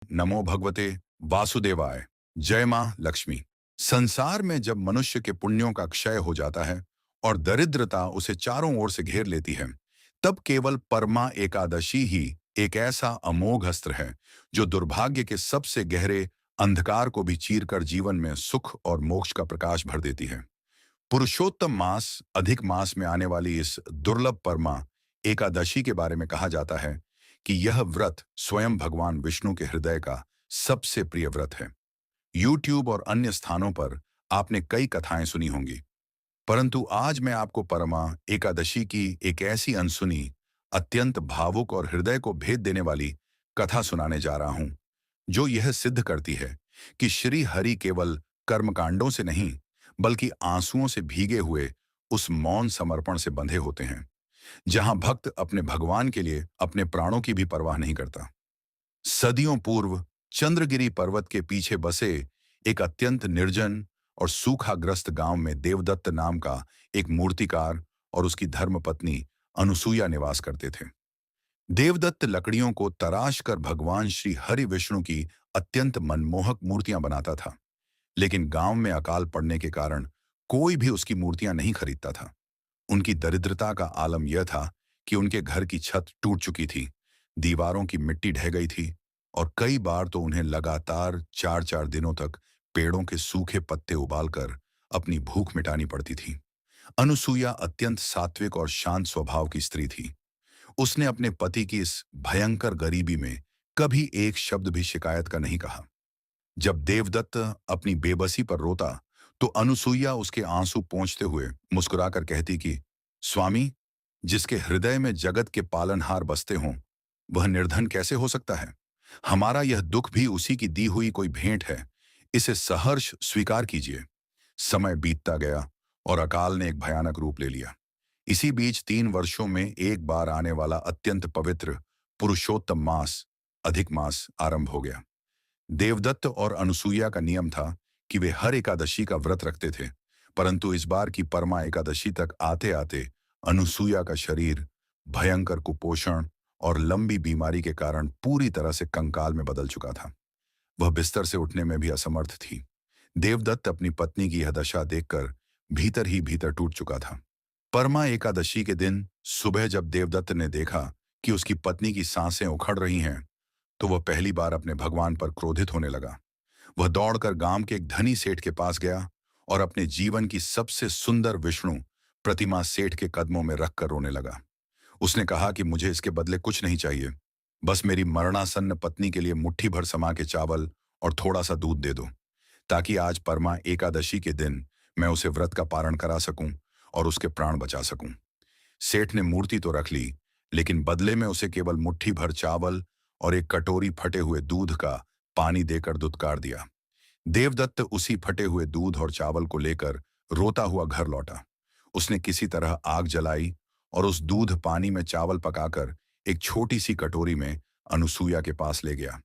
नमो भगवते वासुदेवाय। जय मां लक्ष्मी। संसार में जब मनुष्य के पुण्यों का क्षय हो जाता है और दरिद्रता उसे चारों ओर से घेर लेती है, तब केवल परमा एकादशी ही एक ऐसा अमोघ अस्त्र है जो दुर्भाग्य के सबसे गहरे अंधकार को भी चीरकर जीवन में सुख और मोक्ष का प्रकाश भर देती है। पुरुषोत्तम मास अधिक मास में आने वाली इस दुर्लभ परमा एकादशी के बारे में कहा जाता है कि यह व्रत स्वयं भगवान विष्णु के हृदय का सबसे प्रिय व्रत है। यूट्यूब और अन्य स्थानों पर आपने कई कथाएं सुनी होंगी, परंतु आज मैं आपको परमा एकादशी की एक ऐसी अनसुनी, अत्यंत भावुक और हृदय को भेद देने वाली कथा सुनाने जा रहा हूं, जो यह सिद्ध करती है कि श्री हरि केवल कर्मकांडों से नहीं, बल्कि आंसुओं से भीगे हुए उस मौन समर्पण से बंधे होते हैं, जहां भक्त अपने भगवान के लिए अपने प्राणों की भी परवाह नहीं करता। सदियों पूर्व चंद्रगिरी पर्वत के पीछे बसे एक अत्यंत निर्जन और सूखाग्रस्त गांव में देवदत्त नाम का एक मूर्तिकार और उसकी धर्मपत्नी अनुसुईया निवास करते थे। देवदत्त लकड़ियों को तराश कर भगवान श्री हरि विष्णु की अत्यंत मनमोहक मूर्तियां बनाता था, लेकिन गांव में अकाल पड़ने के कारण कोई भी उसकी मूर्तियां नहीं खरीदता था। उनकी दरिद्रता का आलम यह था कि उनके घर की छत टूट चुकी थी, दीवारों की मिट्टी ढह गई थी और कई बार तो उन्हें लगातार 4-4 दिनों तक पेड़ों के सूखे पत्ते उबालकर अपनी भूख मिटानी पड़ती थी। अनुसुईया अत्यंत सात्विक और शांत स्वभाव की स्त्री थी। उसने अपने पति की इस भयंकर गरीबी में कभी एक शब्द भी शिकायत का नहीं कहा। जब देवदत्त अपनी बेबसी पर रोता, तो अनुसुईया उसके आंसू पोंछते हुए मुस्कुराकर कहती कि स्वामी, जिसके हृदय में जगत के पालनहार बसते हों, वह निर्धन कैसे हो सकता है? हमारा यह दुख भी उसी की दी हुई कोई भेंट है। इसे सहर्ष स्वीकार कीजिए। समय बीतता गया और अकाल ने एक भयानक रूप ले लिया। इसी बीच 3 वर्षों में एक बार आने वाला अत्यंत पवित्र पुरुषोत्तम मास, अधिक मास आरंभ हो गया। देवदत्त और अनुसुईया का नियम था कि वे हर एकादशी का व्रत रखते थे, परंतु इस बार की परमा एकादशी तक आते आते अनुसुईया का शरीर भयंकर कुपोषण और लंबी बीमारी के कारण पूरी तरह से कंकाल में बदल चुका था। वह बिस्तर से उठने में भी असमर्थ थी। देवदत्त अपनी पत्नी की यह दशा देखकर भीतर ही भीतर टूट चुका था। परमा एकादशी के दिन सुबह जब देवदत्त ने देखा कि उसकी पत्नी की सांसें उखड़ रही हैं, तो वह पहली बार अपने भगवान पर क्रोधित होने लगा। वह दौड़कर गांव के एक धनी सेठ के पास गया और अपने जीवन की सबसे सुंदर विष्णु प्रतिमा सेठ के कदमों में रखकर रोने लगा। उसने कहा कि मुझे इसके बदले कुछ नहीं चाहिए, बस मेरी मरणासन्न पत्नी के लिए मुट्ठी भर समा के चावल और थोड़ा सा दूध दे दो, ताकि आज परमा एकादशी के दिन मैं उसे व्रत का पारण करा सकूं और उसके प्राण बचा सकूं। सेठ ने मूर्ति तो रख ली, लेकिन बदले में उसे केवल मुट्ठी भर चावल और एक कटोरी फटे हुए दूध का पानी देकर दुत्कार दिया। देवदत्त उसी फटे हुए दूध और चावल को लेकर रोता हुआ घर लौटा। उसने किसी तरह आग जलाई और उस दूध पानी में चावल पकाकर एक छोटी सी कटोरी में अनुसुईया के पास ले गया।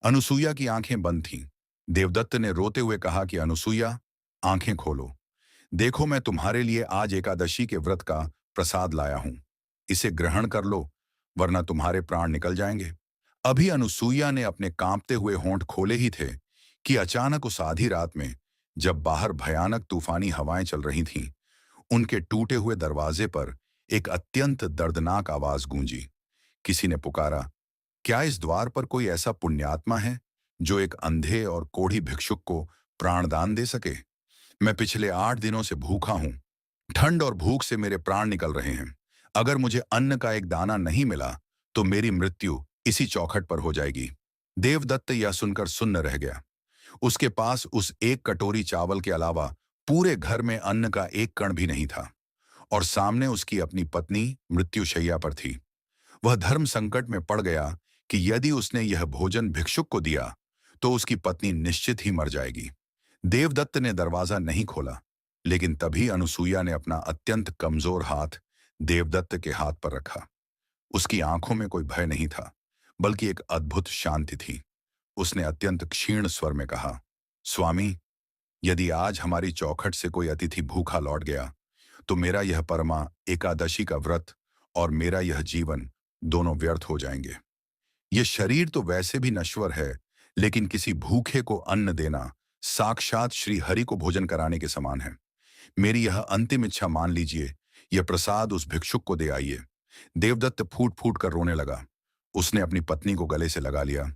अनुसुईया की आंखें बंद थीं। देवदत्त ने रोते हुए कहा कि अनुसुईया, आंखें खोलो। देखो, मैं तुम्हारे लिए आज एकादशी के व्रत का प्रसाद लाया हूं। इसे ग्रहण कर लो, वरना तुम्हारे प्राण निकल जाएंगे। अभी अनुसुईया ने अपने कांपते हुए होंठ खोले ही थे कि अचानक उस आधी रात में, जब बाहर भयानक तूफानी हवाएं चल रही थीं, उनके टूटे हुए दरवाजे पर एक अत्यंत दर्दनाक आवाज गूंजी। किसी ने पुकारा, क्या इस द्वार पर कोई ऐसा पुण्यात्मा है जो एक अंधे और कोढ़ी भिक्षुक को प्राणदान दे सके? मैं पिछले 8 दिनों से भूखा हूं। ठंड और भूख से मेरे प्राण निकल रहे हैं। अगर मुझे अन्न का एक दाना नहीं मिला, तो मेरी मृत्यु इसी चौखट पर हो जाएगी। देवदत्त यह सुनकर सुन्न रह गया। उसके पास उस एक कटोरी चावल के अलावा पूरे घर में अन्न का एक कण भी नहीं था, और सामने उसकी अपनी पत्नी मृत्युशैया पर थी। वह धर्म संकट में पड़ गया कि यदि उसने यह भोजन भिक्षुक को दिया, तो उसकी पत्नी निश्चित ही मर जाएगी। देवदत्त ने दरवाजा नहीं खोला, लेकिन तभी अनुसुईया ने अपना अत्यंत कमजोर हाथ देवदत्त के हाथ पर रखा। उसकी आंखों में कोई भय नहीं था, बल्कि एक अद्भुत शांति थी। उसने अत्यंत क्षीण स्वर में कहा, स्वामी, यदि आज हमारी चौखट से कोई अतिथि भूखा लौट गया, तो मेरा यह परमा एकादशी का व्रत और मेरा यह जीवन दोनों व्यर्थ हो जाएंगे। ये शरीर तो वैसे भी नश्वर है, लेकिन किसी भूखे को अन्न देना साक्षात श्री हरि को भोजन कराने के समान है। मेरी यह अंतिम इच्छा मान लीजिए, यह प्रसाद उस भिक्षुक को दे आइए। देवदत्त फूट फूट कर रोने लगा। उसने अपनी पत्नी को गले से लगा लिया,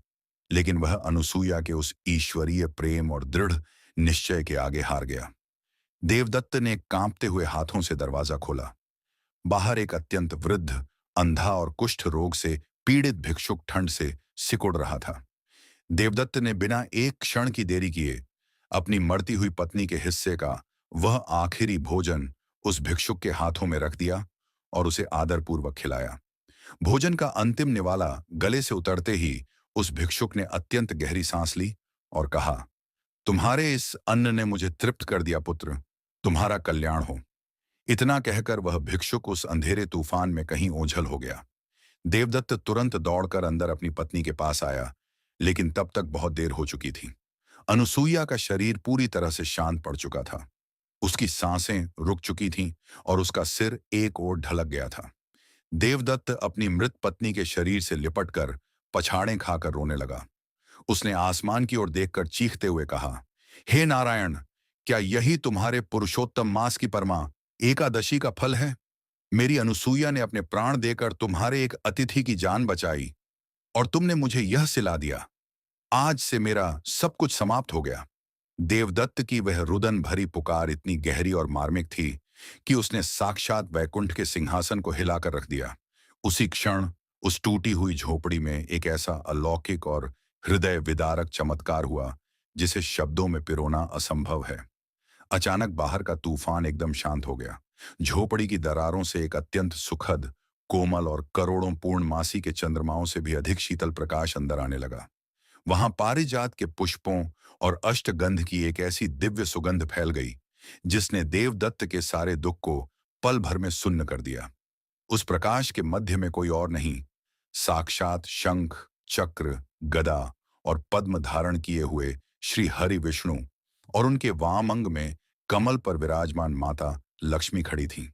लेकिन वह अनुसूया के उस ईश्वरीय प्रेम और दृढ़ निश्चय के आगे हार गया। देवदत्त ने कांपते हुए हाथों से दरवाजा खोला। बाहर एक अत्यंत वृद्ध, अंधा और कुष्ठ रोग से पीड़ित भिक्षुक ठंड से सिकुड़ रहा था। देवदत्त ने बिना एक क्षण की देरी किए अपनी मरती हुई पत्नी के हिस्से का वह आखिरी भोजन उस भिक्षुक के हाथों में रख दिया और उसे आदरपूर्वक खिलाया। भोजन का अंतिम निवाला गले से उतरते ही उस भिक्षुक ने अत्यंत गहरी सांस ली और कहा, तुम्हारे इस अन्न ने मुझे तृप्त कर दिया पुत्र, तुम्हारा कल्याण हो। इतना कहकर वह भिक्षुक उस अंधेरे तूफान में कहीं ओझल हो गया। देवदत्त तुरंत दौड़कर अंदर अपनी पत्नी के पास आया, लेकिन तब तक बहुत देर हो चुकी थी। अनुसूया का शरीर पूरी तरह से शांत पड़ चुका था। उसकी सांसें रुक चुकी थीं और उसका सिर एक ओर ढलक गया था। देवदत्त अपनी मृत पत्नी के शरीर से लिपटकर पछाड़ें खाकर रोने लगा। उसने आसमान की ओर देखकर चीखते हुए कहा, हे नारायण, क्या यही तुम्हारे पुरुषोत्तम मास की परमा एकादशी का फल है? मेरी अनुसूया ने अपने प्राण देकर तुम्हारे एक अतिथि की जान बचाई और तुमने मुझे यह सिला दिया। आज से मेरा सब कुछ समाप्त हो गया। देवदत्त की वह रुदन भरी पुकार इतनी गहरी और मार्मिक थी कि उसने साक्षात वैकुंठ के सिंहासन को हिलाकर रख दिया। उसी क्षण उस टूटी हुई झोपड़ी में एक ऐसा अलौकिक और हृदय विदारक चमत्कार हुआ जिसे शब्दों में पिरोना असंभव है। अचानक बाहर का तूफान एकदम शांत हो गया। झोपड़ी की दरारों से एक अत्यंत सुखद, कोमल और करोड़ों पूर्णमासी के चंद्रमाओं से भी अधिक शीतल प्रकाश अंदर आने लगा। वहां पारिजात के पुष्पों और अष्टगंध की एक ऐसी दिव्य सुगंध फैल गई जिसने देवदत्त के सारे दुख को पल भर में सुन्न कर दिया। उस प्रकाश के मध्य में कोई और नहीं, साक्षात शंख, चक्र, गदा और पद्म धारण किए हुए श्री हरि विष्णु और उनके वाम अंग में कमल पर विराजमान माता लक्ष्मी खड़ी थीं।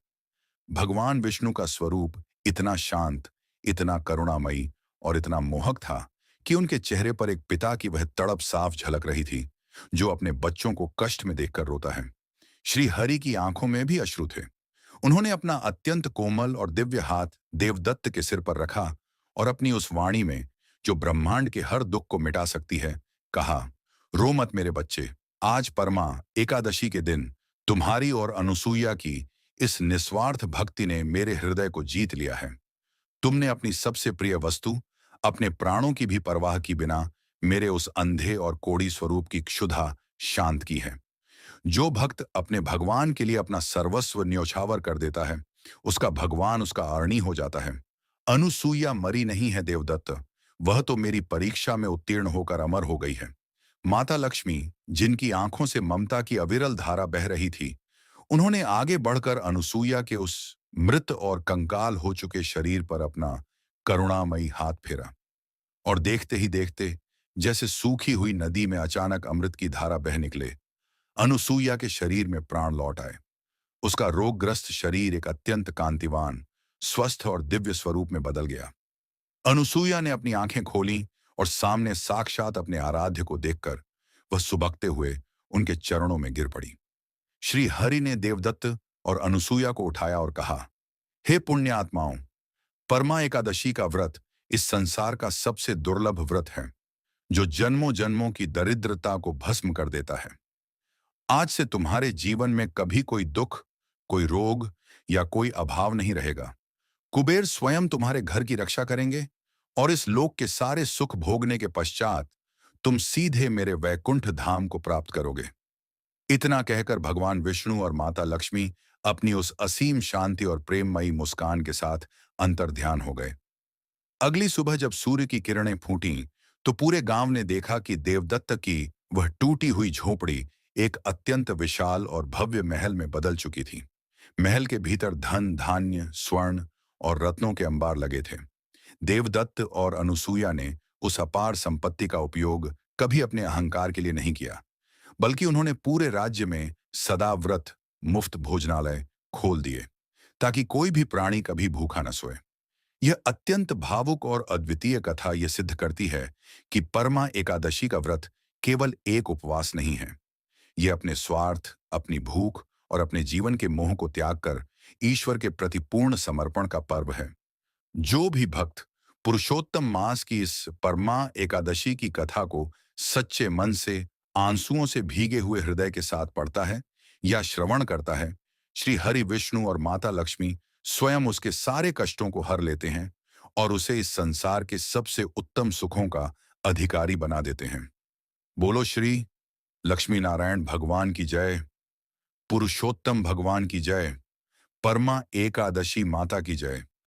भगवान विष्णु का स्वरूप इतना शांत, इतना करुणामयी और इतना मोहक था कि उनके चेहरे पर एक पिता की वह तड़प साफ झलक रही थी जो अपने बच्चों को कष्ट में देखकर रोता है। श्री हरि की आंखों में भी अश्रु थे। उन्होंने अपना अत्यंत कोमल और दिव्य हाथ देवदत्त के सिर पर रखा और अपनी उस वाणी में, जो ब्रह्मांड के हर दुख को मिटा सकती है, कहा, रो मत मेरे बच्चे, आज परमा एकादशी के दिन तुम्हारी और अनुसूया की इस निस्वार्थ भक्ति ने मेरे हृदय को जीत लिया है। तुमने अपनी सबसे प्रिय वस्तु, अपने प्राणों की भी परवाह की बिना मेरे उस अंधे और कोढ़ी स्वरूप की क्षुधा शांत की है। जो भक्त अपने भगवान के लिए अपना सर्वस्व न्योछावर कर देता है, उसका भगवान उसका अरणी हो जाता है। अनुसूया मरी नहीं है देवदत्त, वह तो मेरी परीक्षा में उत्तीर्ण होकर अमर हो गई है। माता लक्ष्मी, जिनकी आंखों से ममता की अविरल धारा बह रही थी, उन्होंने आगे बढ़कर अनुसूया के उस मृत और कंकाल हो चुके शरीर पर अपना करुणामयी हाथ फेरा और देखते ही देखते जैसे सूखी हुई नदी में अचानक अमृत की धारा बह निकले, अनुसूया के शरीर में प्राण लौट आए। उसका रोगग्रस्त शरीर एक अत्यंत कांतिवान, स्वस्थ और दिव्य स्वरूप में बदल गया। अनुसूया ने अपनी आंखें खोलीं और सामने साक्षात अपने आराध्य को देखकर वह सुबकते हुए उनके चरणों में गिर पड़ी। श्री हरि ने देवदत्त और अनुसूया को उठाया और कहा, हे पुण्य आत्माओं, परमा एकादशी का व्रत इस संसार का सबसे दुर्लभ व्रत है, जो जन्मों जन्मों की दरिद्रता को भस्म कर देता है। आज से तुम्हारे जीवन में कभी कोई दुख, कोई रोग या कोई अभाव नहीं रहेगा। कुबेर स्वयं तुम्हारे घर की रक्षा करेंगे और इस लोक के सारे सुख भोगने के पश्चात तुम सीधे मेरे वैकुंठ धाम को प्राप्त करोगे। इतना कहकर भगवान विष्णु और माता लक्ष्मी अपनी उस असीम शांति और प्रेममयी मुस्कान के साथ अंतर्ध्यान हो गए। अगली सुबह जब सूर्य की किरणें फूटीं, तो पूरे गांव ने देखा कि देवदत्त की वह टूटी हुई झोपड़ी एक अत्यंत विशाल और भव्य महल में बदल चुकी थी। महल के भीतर धन, धान्य, स्वर्ण और रत्नों के अंबार लगे थे। देवदत्त और अनुसूया ने उस अपार संपत्ति का उपयोग कभी अपने अहंकार के लिए नहीं किया, बल्कि उन्होंने पूरे राज्य में सदाव्रत मुफ्त भोजनालय खोल दिए ताकि कोई भी प्राणी कभी भूखा न सोए। यह अत्यंत भावुक और अद्वितीय कथा यह सिद्ध करती है कि परमा एकादशी का व्रत केवल एक उपवास नहीं है। यह अपने स्वार्थ, अपनी भूख और अपने जीवन के मोह को त्याग कर ईश्वर के प्रति पूर्ण समर्पण का पर्व है। जो भी भक्त पुरुषोत्तम मास की इस परमा एकादशी की कथा को सच्चे मन से, आंसुओं से भीगे हुए हृदय के साथ पढ़ता है या श्रवण करता है, श्री हरि विष्णु और माता लक्ष्मी स्वयं उसके सारे कष्टों को हर लेते हैं और उसे इस संसार के सबसे उत्तम सुखों का अधिकारी बना देते हैं। बोलो श्री लक्ष्मी नारायण भगवान की जय, पुरुषोत्तम भगवान की जय, परमा एकादशी माता की जय।